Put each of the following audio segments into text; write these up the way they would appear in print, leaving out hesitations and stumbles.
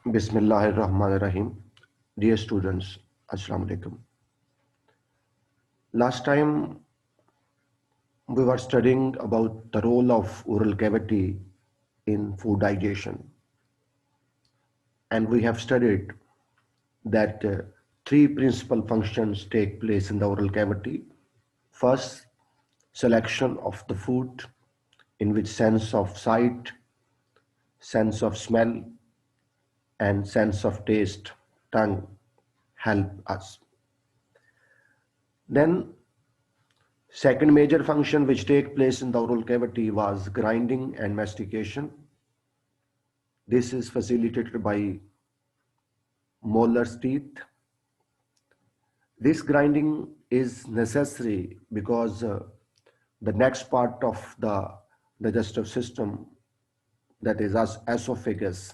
Bismillahirrahmanirrahim. Dear students, Assalamu alaikum. Last time we were studying about the role of oral cavity in food digestion, and we have studied that three principal functions take place in the oral cavity. First, selection of the food, in which sense of sight, sense of smell, and sense of taste, tongue, help us. Then second major function which take place in the oral cavity was grinding and mastication. This is facilitated by molars teeth. This grinding is necessary because the next part of the digestive system, that is esophagus,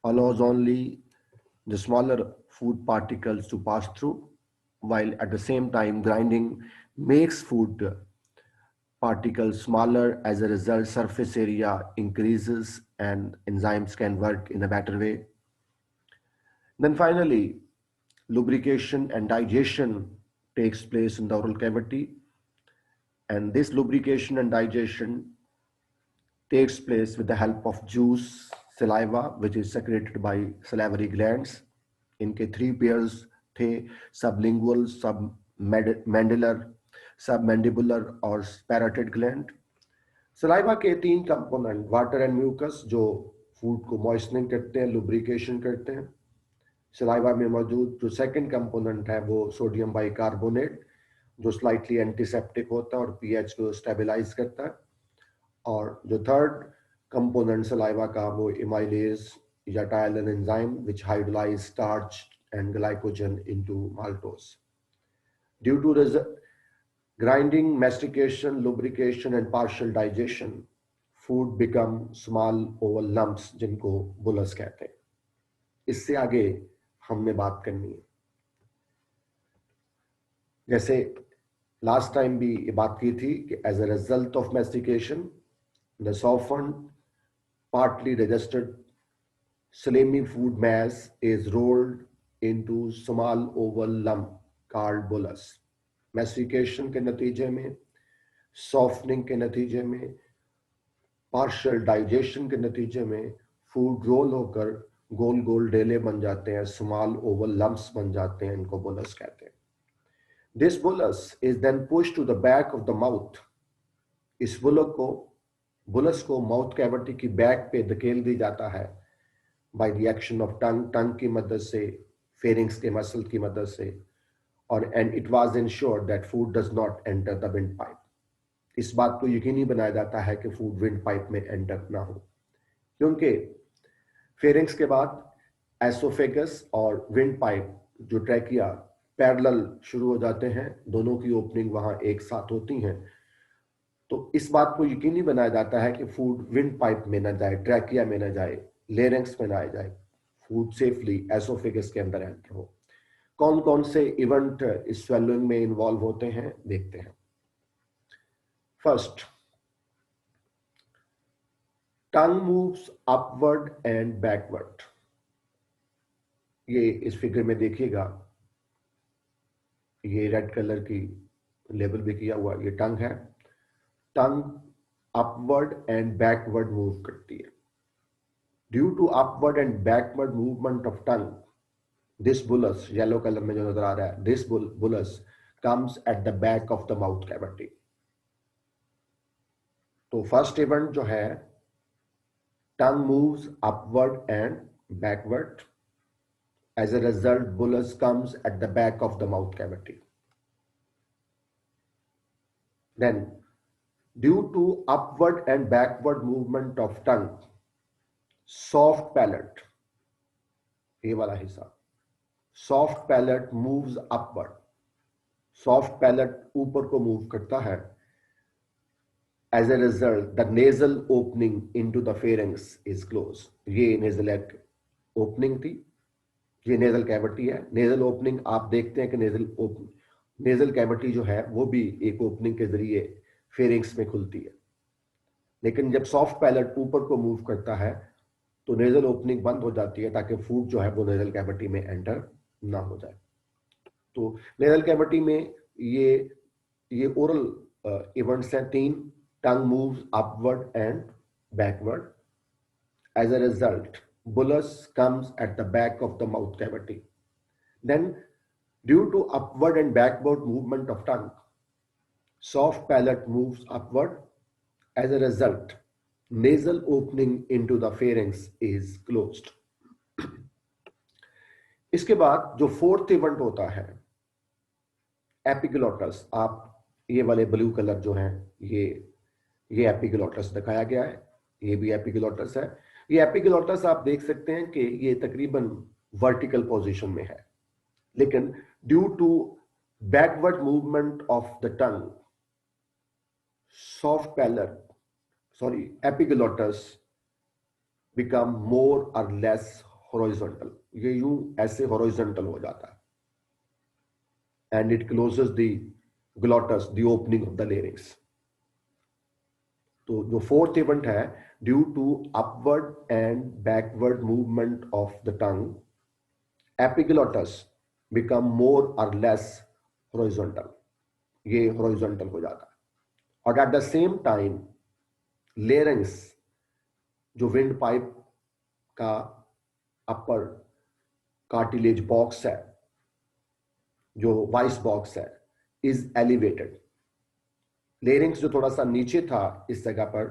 allows only the smaller food particles to pass through, while at the same time grinding makes food particles smaller. As a result, surface area increases and enzymes can work in a better way. Then finally, lubrication and digestion takes place in the oral cavity, and this lubrication and digestion takes place with the help of juice, saliva, which is secreted by salivary glands. इनके three pairs थे, sublingual, submandibular, submandibular और पैराटिड gland. Saliva के तीन component, water and mucus, जो food को मॉइस्टनिंग करते हैं, lubrication करते हैं. सलाइवा में मौजूद जो सेकंड कंपोनेंट है वो सोडियम बाइकार्बोनेट, जो स्लाइटली एंटीसेप्टिक होता है और पीएच को स्टेबलाइज करता है. और जो थर्ड कंपोनेंट सलाइवा का वो इमाइलेज या ptyalin enzyme which hydrolyse starch and glycogen into maltose. Due to grinding, mastication, lubrication and partial digestion, food become small oval lumps जिनको बुलस कहते हैं. इससे आगे हमने बात करनी है. जैसे लास्ट टाइम भी ये बात की थी कि as a result of mastication, the softened, partly digested slimy food mass is rolled into small oval lump called bullous. Mastication के नतीजे में, सॉफ्टनिंग के नतीजे में, पार्शियल डाइजेशन के नतीजे में फूड रोल होकर गोल गोल डेले बन जाते हैं, स्मॉल ओवल लम्प्स बन जाते हैं. इनको बुलस कहते हैं. This bolus is then push to the back of the mouth. इस बुलस को माउथ कैविटी की बैक पे धकेल दी जाता है by the action of tongue की मदद से, फेरिंग्स के मसल की मदद से. और and it was insured that food does not enter the wind pipe. इस बात को यकीनी बनाया जाता है कि फूड विंड पाइप में एंटर ना हो, क्योंकि फेरिंग्स के बाद एसोफेगस और विंड पाइप, जो ट्रैकिया, पैरेलल शुरू हो जाते हैं. दोनों की ओपनिंग वहां एक साथ होती हैं. तो इस बात को यकीनी बनाया जाता है कि फूड विंड पाइप में ना जाए, ट्रैकिया में ना जाए, लेरिंक्स में ना जाए, फूड सेफली एसोफेगस के अंदर एंटर हो. कौन कौन से इवेंट इस स्वेलिंग में इन्वॉल्व होते हैं देखते हैं. First, tongue moves upward and backward. ये इस फिगर में देखिएगा, ये रेड कलर की लेबल भी किया हुआ, ये टंग है. Tongue upward and backward move करती है. Due to upward and backward movement of tongue, this bullous, yellow color में जो नजर आ रहा है, this bullous comes at the back of the mouth cavity. तो फर्स्ट इवेंट जो है, tongue moves upward and backward. As a result, bullous comes at the back of the mouth cavity. Then, due to upward and backward movement of tongue, soft palate, ये वाला हिस्सा, soft palate moves upward. Soft palate ऊपर को move करता है. As a result, the nasal opening into the pharynx is close. ये nasal एक opening थी, ये नेजल कैविटी है. नेजल ओपनिंग आप देखते हैं कि नेजल कैविटी जो है वो भी एक ओपनिंग के जरिए फेरिंग्स में खुलती है. लेकिन जब सॉफ्ट पैलेट ऊपर को मूव करता है तो नेजल ओपनिंग बंद हो जाती है ताकि फूड जो है वो नेजल कैविटी में एंटर ना हो जाए। तो नेजल कैविटी में ये ओरल इवेंट्स हैं तीन। Tongue moves upward and backward. As a result bullous comes at the back of the mouth cavity. Then, due to upward and backward movement of tongue, soft palate moves upward. As a result, nasal opening into the pharynx is closed. इसके बाद जो fourth event होता है एपिग्लोटस, आप ये वाले blue colour जो हैं ये एपिग्लोटस दिखाया गया है, ये भी एपिग्लोटस है। ये एपिग्लोटस आप देख सकते हैं कि ये तकरीबन वर्टिकल पोजीशन में है, लेकिन due to backward movement of the tongue, soft palate epiglottis become more or less horizontal. ये यूं ऐसे हॉरिजॉन्टल हो जाता है and it closes the glottis, the opening of the larynx. तो जो फोर्थ इवेंट है, due to upward and backward movement of the tongue, epiglottis become more or less horizontal, ये हॉरिजॉन्टल हो जाता है। और at the same time larynx, जो windpipe का अपर कार्टिलेज बॉक्स है, जो वॉइस बॉक्स है, इज एलिवेटेड। लेरिंग्स जो थोड़ा सा नीचे था इस जगह पर,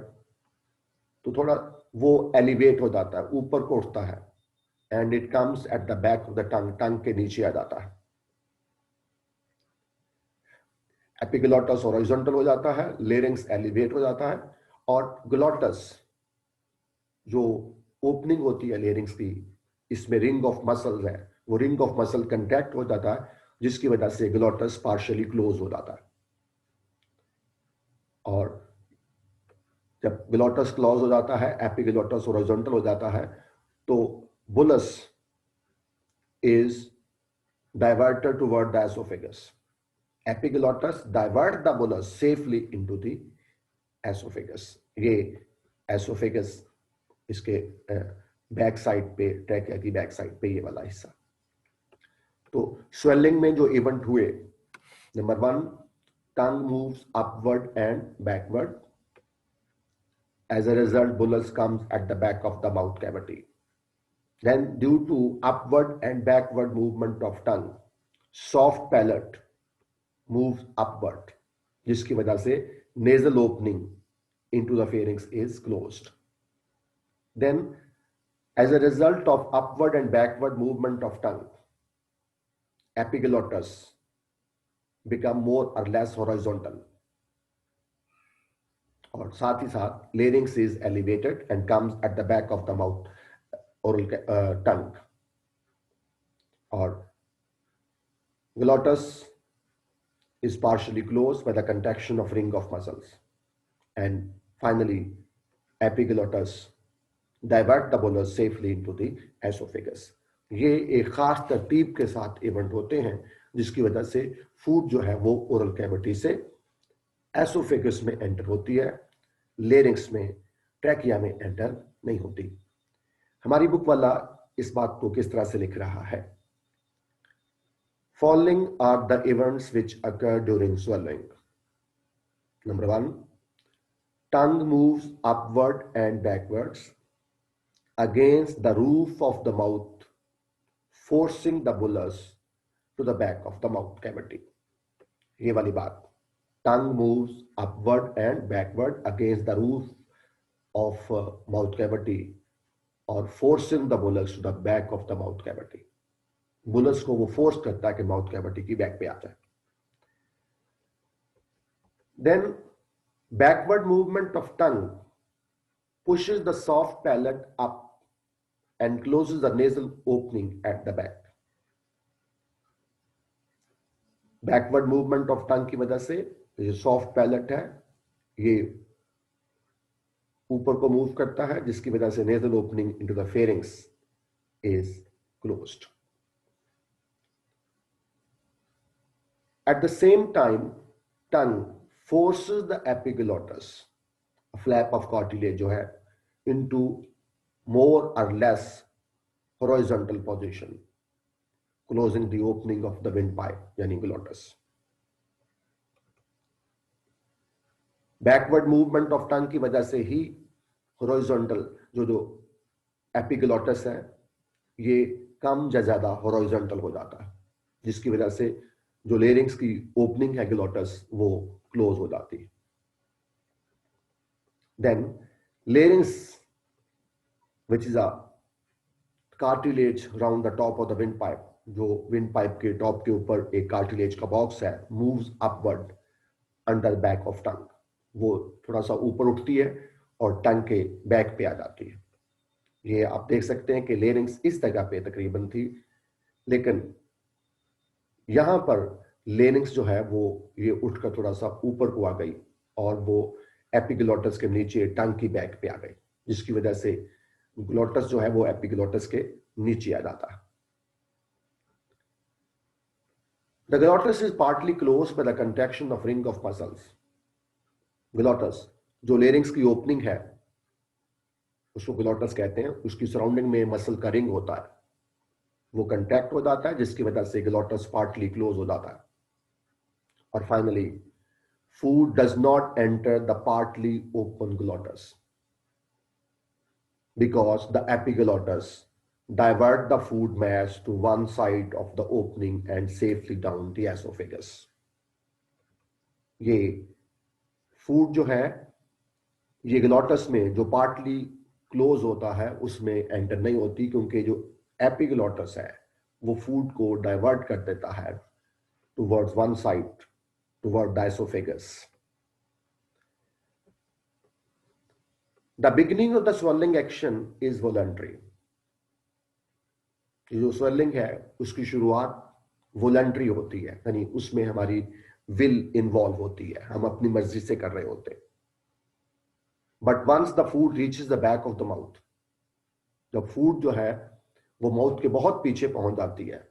तो थोड़ा वो एलिवेट हो जाता है, ऊपर को उठता है and it comes at the back of the tongue, tongue के नीचे आ जाता है। एपिग्लोटस हॉरिजॉन्टल हो जाता है, लेरिंग्स एलिवेट हो जाता है, और ग्लोटस जो ओपनिंग होती है लेरिंग्स की, इसमें रिंग ऑफ मसल्स है, वो रिंग ऑफ मसल कंट्रैक्ट हो जाता है, जिसकी वजह से ग्लोटस पार्शियली क्लोज हो जाता है। और जब ग्लोटस क्लोज हो जाता है, एपिग्लोटस हॉरिजॉन्टल हो जाता है, तो bolus is diverted toward the oesophagus. Epiglottis divert the bolus safely into the oesophagus. ये एसोफेगस, इसके बैक साइड पे, ट्रैकिया की बैक साइड पे ये वाला हिस्सा। तो स्वेलिंग में जो इवेंट हुए, number 1, tongue moves upward and backward. As a result, bullous comes at the back of the mouth cavity. Then, due to upward and backward movement of tongue, soft palate moves upward, जिसकी वजह से nasal opening into the pharynx is closed. Then, as a result of upward and backward movement of tongue, epiglottis become more or less horizontal. और साथ ही साथ larynx is elevated and comes at the back of the mouth, oral tongue. और glottis is partially closed by the contraction of ring of muscles. And finally, epiglottis divert the bolus safely into the esophagus. ये एक खास तरतीब के साथ event होते हैं, जिसकी वजह से फूड जो है वो ओरल कैविटी से एसोफेगस में एंटर होती है, लेरिंग्स में, ट्रैकिया में एंटर नहीं होती। हमारी बुक वाला इस बात को किस तरह से लिख रहा है? Following are the events which occur during swallowing. Number 1, tongue moves upward and backwards against the roof of the mouth, forcing the bolus to the back of the mouth cavity. ये वाली बात, tongue moves upward and backward against the roof of mouth cavity or forcing the bolus to the back of the mouth cavity. Bullous को वो force करता है कि mouth cavity की back पे आ जाए। Then backward movement of tongue pushes the soft palate up and closes the nasal opening at the back. Backward movement of tongue की वजह से ये सॉफ्ट पैलेट है, ये ऊपर को मूव करता है, जिसकी वजह से nasal opening into the pharynx is closed. At the same time, tongue forces the epiglottis, a flap of cartilage जो है, into more or less horizontal position, closing the opening of the windpipe, यानी glottis. Backward movement of tongue की वजह से ही horizontal जो epiglottis है ये कम या ज्यादा हॉरिजॉन्टल हो जाता है, जिसकी वजह से जो लेरिंग्स की ओपनिंग है ग्लॉटस वो क्लोज हो जाती है. Then larynx which is a cartilage round the top of the windpipe, जो विंड पाइप के टॉप के ऊपर एक कार्टिलेज का बॉक्स है, moves upward under back of tongue. वो थोड़ा सा ऊपर उठती है और टंग के बैक पे आ जाती है. ये आप देख सकते हैं कि लेरिंग्स इस जगह पे तकरीबन थी, लेकिन यहां पर लेरिंग्स जो है वो ये उठकर थोड़ा सा ऊपर को आ गई और वो एपिग्लॉटस के नीचे टंग की बैक पे आ गई, जिसकी वजह से ग्लॉटस जो है वो एपिग्लॉटस के नीचे आ जाता है. The glottis is partly closed by the contraction of ring of muscles. ग्लॉटस जो लेरिंग्स की ओपनिंग है उसको ग्लॉटस कहते हैं, उसकी सराउंडिंग में मसल का रिंग होता है, वो कंट्रैक्ट हो जाता है, जिसकी वजह से ग्लॉटस पार्टली क्लोज हो जाता है. और finally food does not enter the partly open glottis because the epiglottis divert the food mass to one side of the opening and safely down the esophagus. ये फूड जो है ये ग्लॉटस में जो पार्टली क्लोज होता है उसमें एंटर नहीं होती, क्योंकि जो एपिग्लॉटस है वो फूड को डाइवर्ट कर देता है towards one side, toward the oesophagus. The beginning of the swelling action is voluntary. जो स्वेलिंग है उसकी शुरुआत वॉलंटरी होती है, यानी उसमें हमारी विल इन्वॉल्व होती है, हम अपनी मर्जी से कर रहे होते हैं. But once the food reaches the back of the mouth, जब फूड जो है वो माउथ के बहुत पीछे पहुंच जाती है,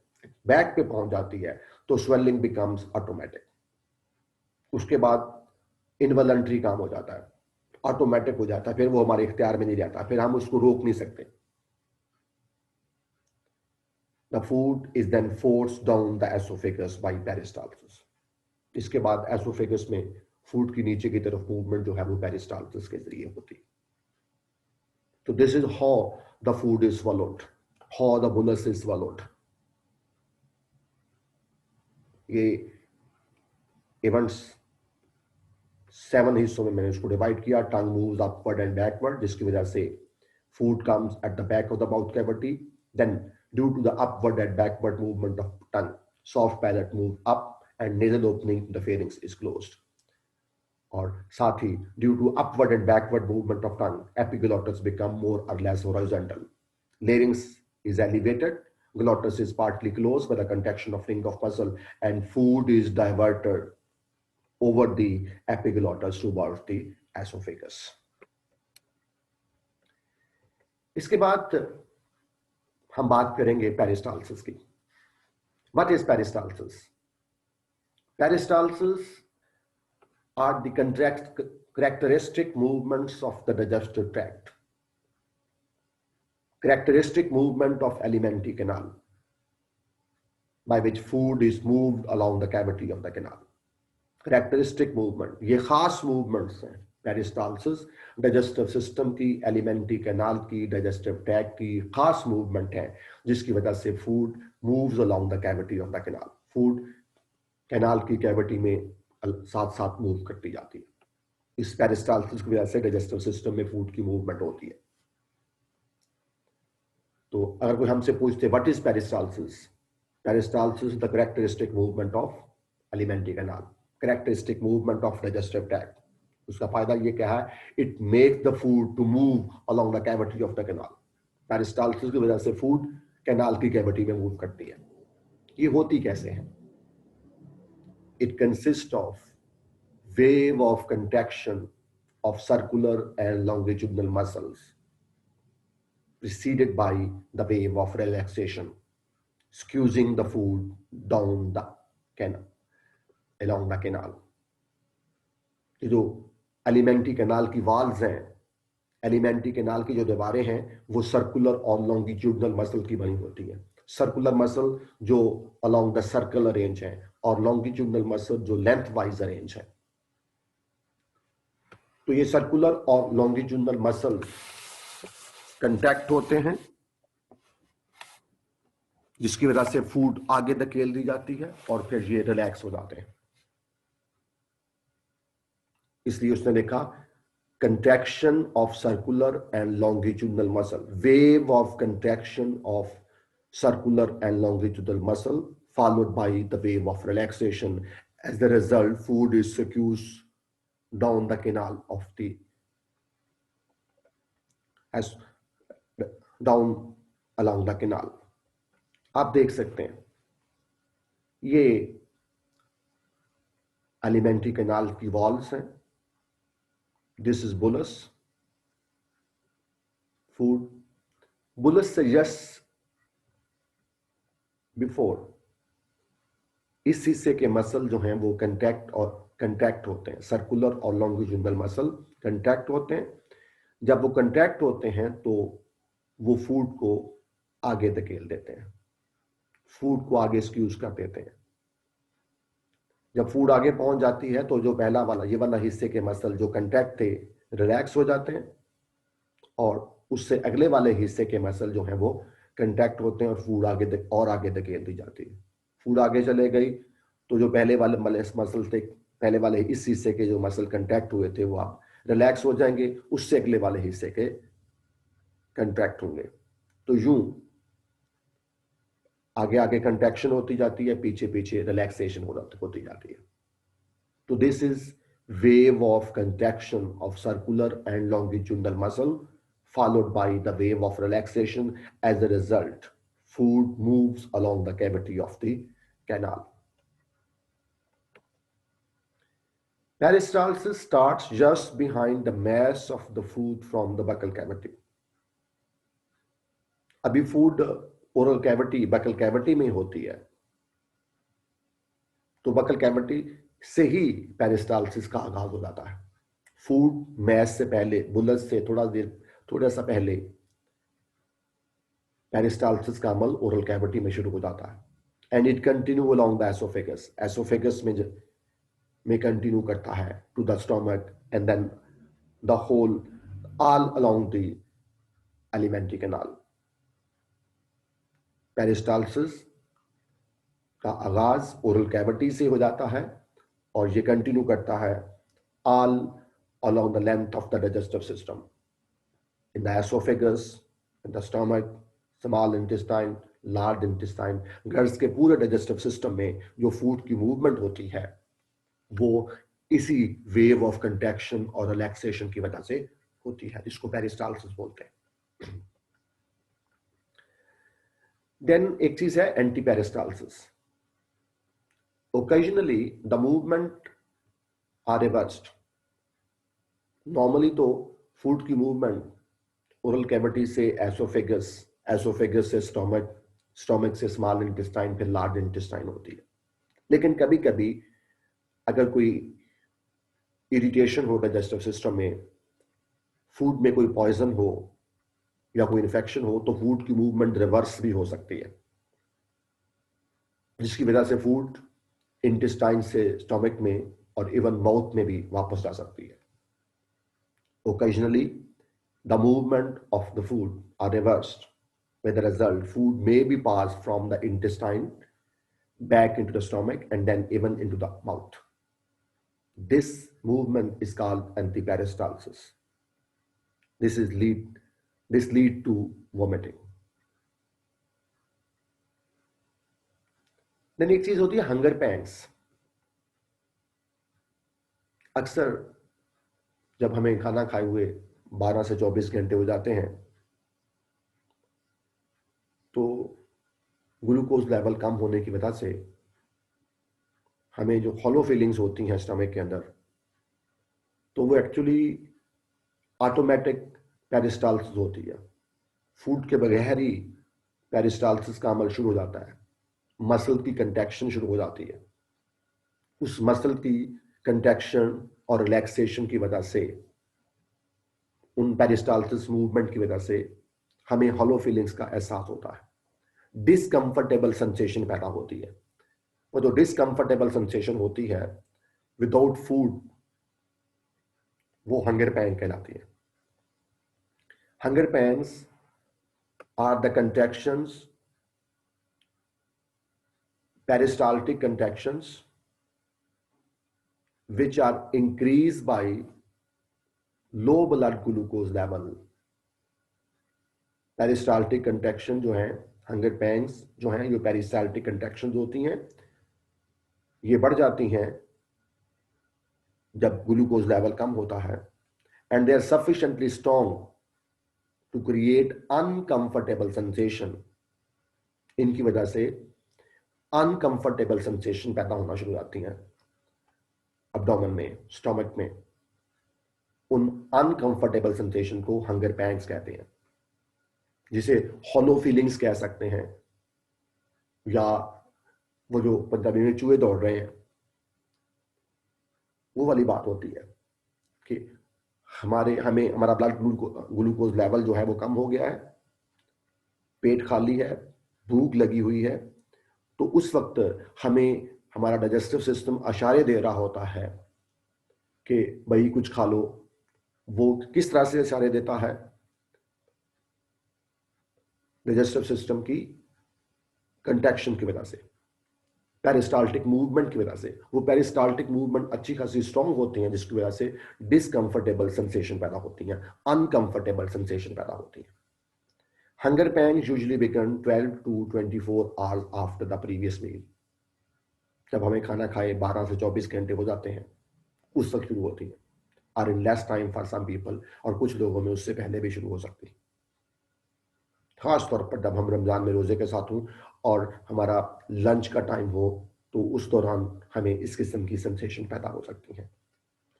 बैक पे पहुंच जाती है, तो स्वेलिंग बिकम्स ऑटोमेटिक. उसके बाद इनवॉलंटरी काम हो जाता है, ऑटोमेटिक हो जाता है, फिर वो हमारे इख्तियार में नहीं रहता, फिर हम उसको रोक नहीं सकते. The food is then forced down the esophagus by peristalsis. इसके बाद एसोफेगस में फूड की नीचे की तरफ मूवमेंट जो है वो पेरिस्टाल्सिस के जरिए होती है. तो this is how the food is swallowed, how the bolus is swallowed. ये इवेंट्स 7 हिस्सों में मैंने उसको डिवाइड किया. Tongue moves upward and backward, जिसकी वजह से food comes at the back of the mouth cavity. Then due to the upward and backward movement of tongue, soft palate moves up and nasal opening the pharynx is closed. और साथ ही due to upward and backward movement of tongue, epiglottis become more or less horizontal. Larynx is elevated, glottis is partly closed by the contraction of ring of muscle, and food is diverted over the epiglottis towards the esophagus. इसके बाद हम बात करेंगे peristalsis की. What is peristalsis? Peristalsis are the characteristic movements of the digestive tract. Characteristic movement of alimentary canal by which food is moved along the cavity of the canal. Characteristic movement, ये खास movements हैं. Peristalsis digestive system की, alimentary canal की, digestive tract की खास movement है, जिसकी वजह से food moves along the cavity of the canal. Food canal की कैविटी में साथ साथ मूव करती जाती है. इस पेरिस्टाल्सिस की वजह से डाइजेस्टिव सिस्टम में फूड की मूवमेंट होती है. तो अगर कोई हमसे पूछते what is peristalsis, peristalsis the characteristic movement of alimentary canal, characteristic movement of digestive tract. उसका फायदा ये क्या है, it make the food to move along the cavity of the canal. Peristalsis की वजह से फूड कैनाल की कैविटी में मूव करती है. ये होती कैसे है? It consist of wave of contraction of circular and longitudinal muscles preceded by the wave of relaxation, squeezing the food down the canal, along the canal. जो एलिमेंट्री कैनाल की वाल्स हैं, एलिमेंट्री कैनाल की जो दीवारें हैं वो circular और longitudinal muscle की बनी होती है। सर्कुलर मसल जो अलोंग द सर्कल अरेंज है और लॉन्गिट्यूडनल मसल जो लेंथ वाइज अरेंज है। तो ये सर्कुलर और लॉन्गिट्यूडनल मसल कंट्रैक्ट होते हैं, जिसकी वजह से फूड आगे धकेल दी जाती है और फिर ये रिलैक्स हो जाते हैं। इसलिए उसने लिखा contraction of circular and longitudinal muscle, wave of contraction of circular and longitudinal muscle followed by the wave of relaxation. As the result, food is suffused down the canal of the as down along the canal. आप देख सकते हैं ये alimentary canal की walls हैं। This is bullous food. Bullous suggest before इस हिस्से के मसल जो हैं वो कंट्रैक्ट होते हैं। सर्कुलर और लॉन्गिट्यूडनल मसल कंट्रैक्ट होते हैं। जब वो कंट्रैक्ट होते हैं तो वो फूड को आगे धकेल देते हैं, फूड को आगे स्क्यूज कर देते हैं। जब फूड आगे पहुंच जाती है तो जो पहला वाला ये वाला हिस्से के मसल जो कंट्रैक्ट थे रिलैक्स हो जाते हैं और उससे अगले वाले हिस्से के मसल जो हैं वो कंट्रैक्ट होते हैं और फूड आगे धकेल दी जाती है। फूड आगे चले गई तो जो पहले वाले मसल थे, पहले वाले इस हिस्से के जो मसल कंट्रैक्ट हुए थे वो आप रिलैक्स हो जाएंगे, उससे अगले वाले हिस्से के कंट्रैक्ट होंगे। तो यूं आगे आगे कंट्रैक्शन होती जाती है, पीछे पीछे रिलैक्सेशन होती जाती है। तो this is wave of contraction of circular and longitudinal muscle followed by the wave of relaxation. As a result, food moves along the cavity of the canal. Peristalsis starts just behind the mass of the food from the buccal cavity. अभी food oral cavity buccal cavity में होती है, तो buccal cavity से ही peristalsis का आगाज हो जाता है। फूड मैस से पहले, बुलस से थोड़ा सा पहले पेरिस्टाल्सिस का अमल ओरल कैविटी में शुरू हो जाता है and it continue along the oesophagus. Oesophagus में कंटिन्यू करता है to the stomach and then the whole all along the alimentary canal. Peristalsis का आगाज ओरल कैविटी से हो जाता है और ये कंटिन्यू करता है all along the length of the digestive system, in the oesophagus, in the stomach, small intestine, large intestine. Girls के पूरे डाइजेस्टिव सिस्टम में जो फूड की मूवमेंट होती है वो इसी वेव ऑफ कंट्रैक्शन और रिलैक्सेशन की वजह से होती है, जिसको पेरिस्टाल्सिस बोलते हैं। देन एक चीज है anti peristalsis. Occasionally the movement are reversed. Normally तो फूड की मूवमेंट ओरल कैविटी से एसोफेगस, एसोफेगस से स्टमक, स्टमक से स्मॉल इंटेस्टाइन, फिर लार्ज इंटेस्टाइन होती है। लेकिन कभी कभी अगर कोई इरिटेशन हो डाइजेस्टिव सिस्टम में, फूड में कोई पॉइजन हो या कोई इन्फेक्शन हो, तो फूड की मूवमेंट रिवर्स भी हो सकती है, जिसकी वजह से फूड इंटेस्टाइन से स्टमक में और इवन माउथ में भी वापस जा सकती है। Occasionally the movement of the food are reversed. With the result, food may be passed from the intestine back into the stomach and then even into the mouth. This movement is called antiperistalsis. This lead to vomiting. Then एक चीज होती है hunger pants. अक्सर जब हमें खाना खाए हुए 12 से 24 घंटे हो जाते हैं तो ग्लूकोज लेवल कम होने की वजह से हमें जो हॉलो फीलिंग्स होती हैं स्टमक के अंदर, तो वो एक्चुअली ऑटोमेटिक पेरिस्टाल्सिस होती है। फूड के बगैर ही पेरिस्टाल्सिस का अमल शुरू हो जाता है, मसल की कंट्रैक्शन शुरू हो जाती है। उस मसल की कंट्रैक्शन और रिलैक्सेशन की वजह से उन पेरिस्टाल्टिस मूवमेंट की वजह से हमें हॉलो फीलिंग्स का एहसास होता है, डिसकंफर्टेबल सेंसेशन पैदा होती है। वो जो डिसकंफर्टेबल सेंसेशन होती है विदाउट फूड, वो हंगर पैन कहलाती है। Hunger pangs are the contractions, peristaltic contractions which are increased by low blood glucose level। Peristaltic contraction जो है, हंगर पैंग्स जो हैं, ये पेरिस्टाल्टिक कंट्रैक्शन होती हैं, ये बढ़ जाती हैं जब ग्लूकोज लेवल कम होता है, and they are sufficiently strong to create uncomfortable sensation. इनकी वजह से अनकंफर्टेबल सेंसेशन पैदा होना शुरू हो जाती हैं अब्डोमेन में, स्टमक में। उन अनकंफर्टेबल सेंसेशन को हंगर पैंग्स कहते हैं, जिसे हॉलो फीलिंग्स कह सकते हैं, या वो जो पंजाबी में चूहे दौड़ रहे हैं, वो वाली बात होती है कि हमारा ब्लड ग्लूकोज लेवल जो है वो कम हो गया है, पेट खाली है, भूख लगी हुई है, तो उस वक्त हमें हमारा डाइजेस्टिव सिस्टम इशारे दे रहा होता है कि भाई कुछ खा लो। वो किस तरह से इशारे देता है? डाइजेस्टिव सिस्टम की कंट्रैक्शन की वजह से, पेरिस्टाल्टिक मूवमेंट की वजह से। वो पेरिस्टाल्टिक मूवमेंट अच्छी खासी स्ट्रॉन्ग होती हैं, जिसकी वजह से डिसकंफर्टेबल सेंसेशन पैदा होती हैं, अनकंफर्टेबल सेंसेशन पैदा होती हैं। Hunger pangs usually begin 12 to 24 hours after the previous meal. जब हमें खाना खाए 12 से 24 घंटे हो जाते हैं, उस वक्त शुरू होती है। और in less time for some people, और कुछ लोगों में उससे पहले भी शुरू हो सकती है। खास तौर पर जब हम रमजान में रोजे के साथ हों और हमारा लंच का टाइम हो, तो उस दौरान हमें इस किस्म की सेंसेशन पैदा हो सकती है,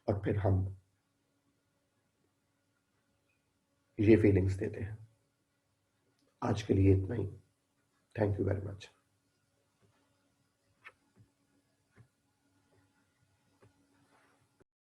और फिर हम ये फीलिंग्स देते हैं। आज के लिए इतना ही। Thank you very much.